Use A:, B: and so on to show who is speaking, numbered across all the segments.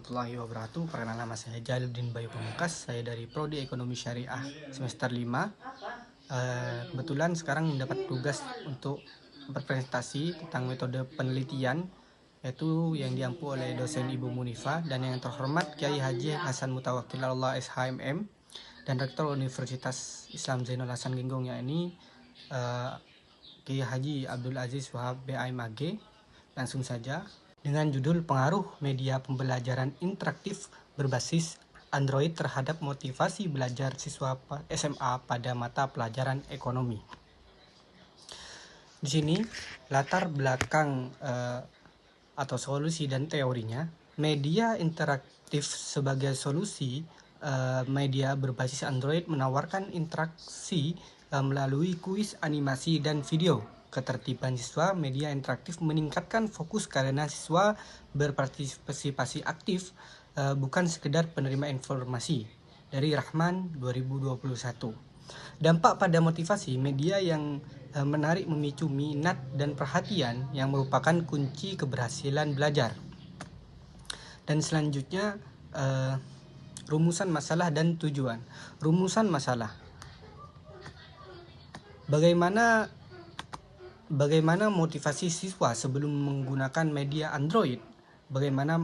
A: warahmatullahi wabarakatuh. Perkenalkan, nama saya Jaluddin Bayu Pamungkas. Saya dari Prodi Ekonomi Syariah semester 5. Kebetulan sekarang mendapat tugas untuk berpresentasi tentang metode penelitian, yaitu yang diampu oleh dosen Ibu Munifa dan yang terhormat Kiai Haji Hasan Mutawakkil Allah SHMM dan Rektor Universitas Islam Zainul Hasan Genggong, yakni Kiai Haji Abdul Aziz Wahab BAMAG. Langsung saja dengan judul pengaruh media pembelajaran interaktif berbasis Android terhadap motivasi belajar siswa SMA pada mata pelajaran ekonomi. Di sini latar belakang atau solusi dan teorinya. Media interaktif sebagai solusi media berbasis Android menawarkan interaksi melalui kuis, animasi, dan video. Ketertiban siswa, media interaktif meningkatkan fokus karena siswa berpartisipasi aktif, bukan sekedar penerima informasi. Dari Rahman 2021. Dampak pada motivasi, media yang menarik memicu minat dan perhatian yang merupakan kunci keberhasilan belajar. Dan selanjutnya rumusan masalah dan tujuan. Rumusan masalah. Bagaimana motivasi siswa sebelum menggunakan media Android? Bagaimana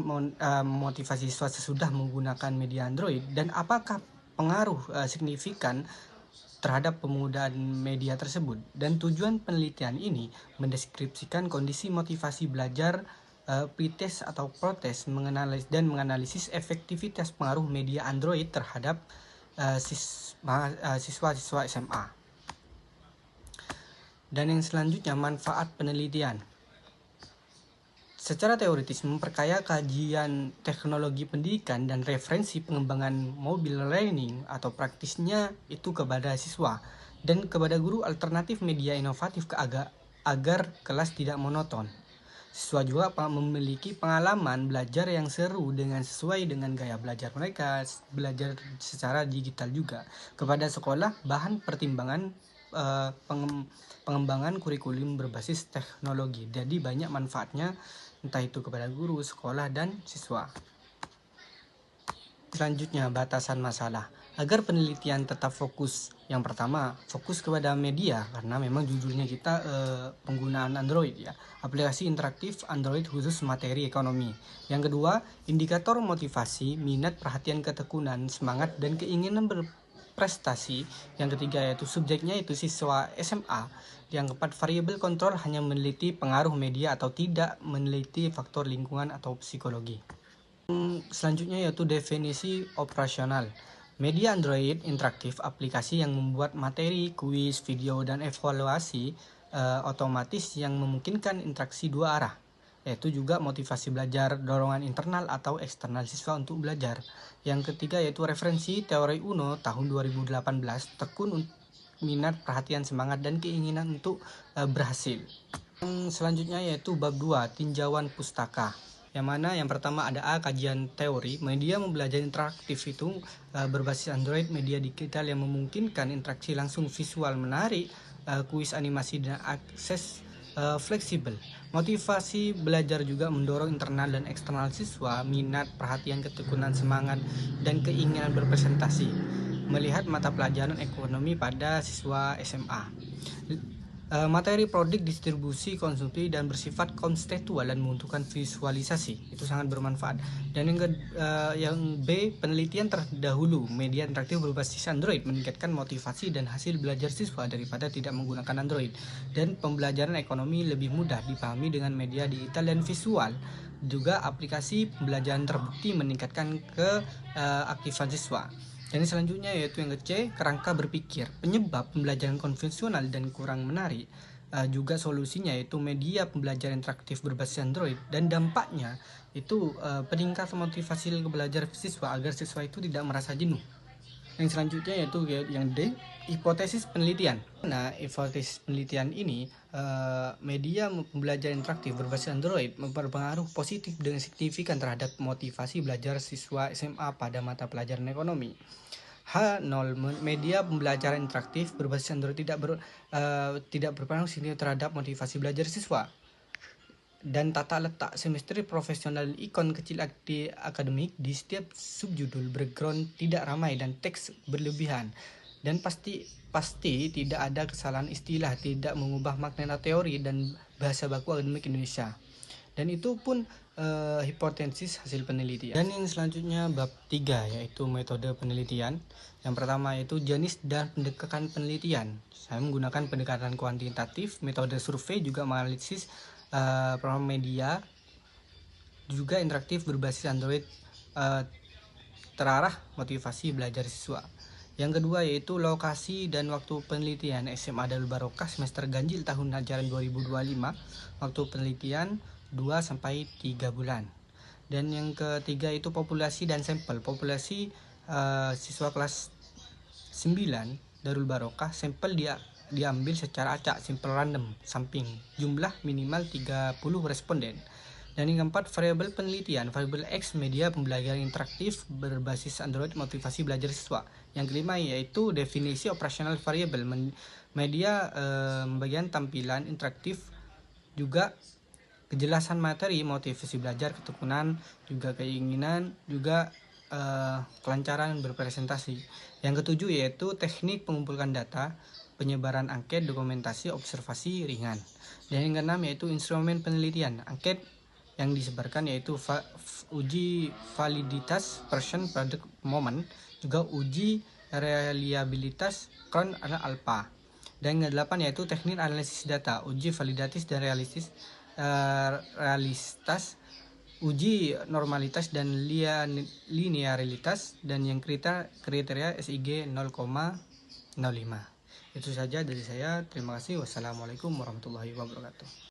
A: motivasi siswa sesudah menggunakan media Android? Dan apakah pengaruh signifikan terhadap penggunaan media tersebut? Dan tujuan penelitian ini mendeskripsikan kondisi motivasi belajar, pretest atau protes, menganalisis efektivitas pengaruh media Android terhadap siswa-siswa SMA. Dan yang selanjutnya, manfaat penelitian. Secara teoritis memperkaya kajian teknologi pendidikan dan referensi pengembangan mobile learning atau praktisnya itu kepada siswa dan kepada guru alternatif media inovatif agar kelas tidak monoton. Siswa juga memiliki pengalaman belajar yang seru dengan sesuai dengan gaya belajar mereka, belajar secara digital juga. Kepada sekolah, bahan pertimbangan pengembangan kurikulum berbasis teknologi. Jadi banyak manfaatnya, entah itu kepada guru, sekolah, dan siswa. Selanjutnya, batasan masalah. Agar penelitian tetap fokus, yang pertama, fokus kepada media, karena memang judulnya kita penggunaan Android ya. Aplikasi interaktif Android khusus materi ekonomi. Yang kedua, indikator motivasi, minat, perhatian, ketekunan, semangat, dan keinginan berprestasi. Yang ketiga yaitu subjeknya itu siswa SMA. Yang keempat, variabel kontrol hanya meneliti pengaruh media atau tidak meneliti faktor lingkungan atau psikologi. Selanjutnya yaitu definisi operasional. Media Android interaktif, aplikasi yang membuat materi, kuis, video, dan evaluasi otomatis yang memungkinkan interaksi dua arah, yaitu juga motivasi belajar, dorongan internal atau eksternal siswa untuk belajar. Yang ketiga yaitu referensi teori UNO tahun 2018, tekun minat, perhatian, semangat, dan keinginan untuk berhasil. Selanjutnya yaitu bab 2, tinjauan pustaka. Yang mana yang pertama ada A, kajian teori. Media belajar interaktif itu berbasis Android, media digital yang memungkinkan interaksi langsung, visual menarik, kuis, animasi, dan akses fleksibel. Motivasi belajar juga mendorong internal dan eksternal siswa, minat, perhatian, ketekunan, semangat, dan keinginan berpresentasi. Melihat mata pelajaran ekonomi pada siswa SMA. Materi produk, distribusi, konsumsi, dan bersifat konseptual dan membutuhkan visualisasi. Itu sangat bermanfaat. Dan yang B, penelitian terdahulu. Media interaktif berbasis Android meningkatkan motivasi dan hasil belajar siswa daripada tidak menggunakan Android. Dan pembelajaran ekonomi lebih mudah dipahami dengan media digital dan visual. Juga aplikasi pembelajaran terbukti meningkatkan keaktifan siswa. Dan selanjutnya yaitu yang C, kerangka berpikir. Penyebab pembelajaran konvensional dan kurang menarik, juga solusinya yaitu media pembelajaran interaktif berbasis Android, dan dampaknya itu peningkatan motivasi belajar siswa agar siswa itu tidak merasa jenuh. Yang selanjutnya yaitu yang D, hipotesis penelitian. Nah, hipotesis penelitian ini media pembelajaran interaktif berbasis Android berpengaruh positif dengan signifikan terhadap motivasi belajar siswa SMA pada mata pelajaran ekonomi. H0, media pembelajaran interaktif berbasis Android tidak berpengaruh signifikan terhadap motivasi belajar siswa. dan tata letak semester profesional ikon kecil akademik di setiap subjudul background tidak ramai dan teks berlebihan, dan pasti tidak ada kesalahan istilah, tidak mengubah makna teori dan bahasa baku akademik Indonesia. Dan itu pun hipotesis hasil penelitian. Dan yang selanjutnya bab 3 yaitu metode penelitian. Yang pertama yaitu jenis dan pendekatan penelitian. Saya menggunakan pendekatan kuantitatif, metode survei, juga analisis program media, juga interaktif berbasis Android, terarah motivasi belajar siswa. Yang kedua yaitu lokasi dan waktu penelitian. SMA Darul Barokah semester ganjil tahun ajaran 2025, waktu penelitian 2-3 bulan. Dan yang ketiga itu populasi dan sampel. Populasi siswa kelas 9 Darul Barokah, sampel diambil secara acak, simple random samping, jumlah minimal 30 responden. Dan yang keempat, variabel penelitian, variabel X, media pembelajaran interaktif berbasis Android, motivasi belajar siswa. Yang kelima yaitu definisi operasional variabel, media bagian tampilan interaktif, juga kejelasan materi, motivasi belajar, ketekunan, juga keinginan, juga kelancaran berpresentasi. Yang ketujuh yaitu teknik pengumpulkan data, penyebaran angket, dokumentasi, observasi ringan. Dan yang keenam yaitu instrumen penelitian. Angket yang disebarkan yaitu uji validitas, version, product, moment, juga uji reliabilitas, count, dan alpha. Dan yang kedelapan yaitu teknik analisis data, uji validatis dan realitas, uji normalitas dan linearitas, dan yang kriteria SIG 0,05. Itu saja dari saya. Terima kasih. Wassalamualaikum warahmatullahi wabarakatuh.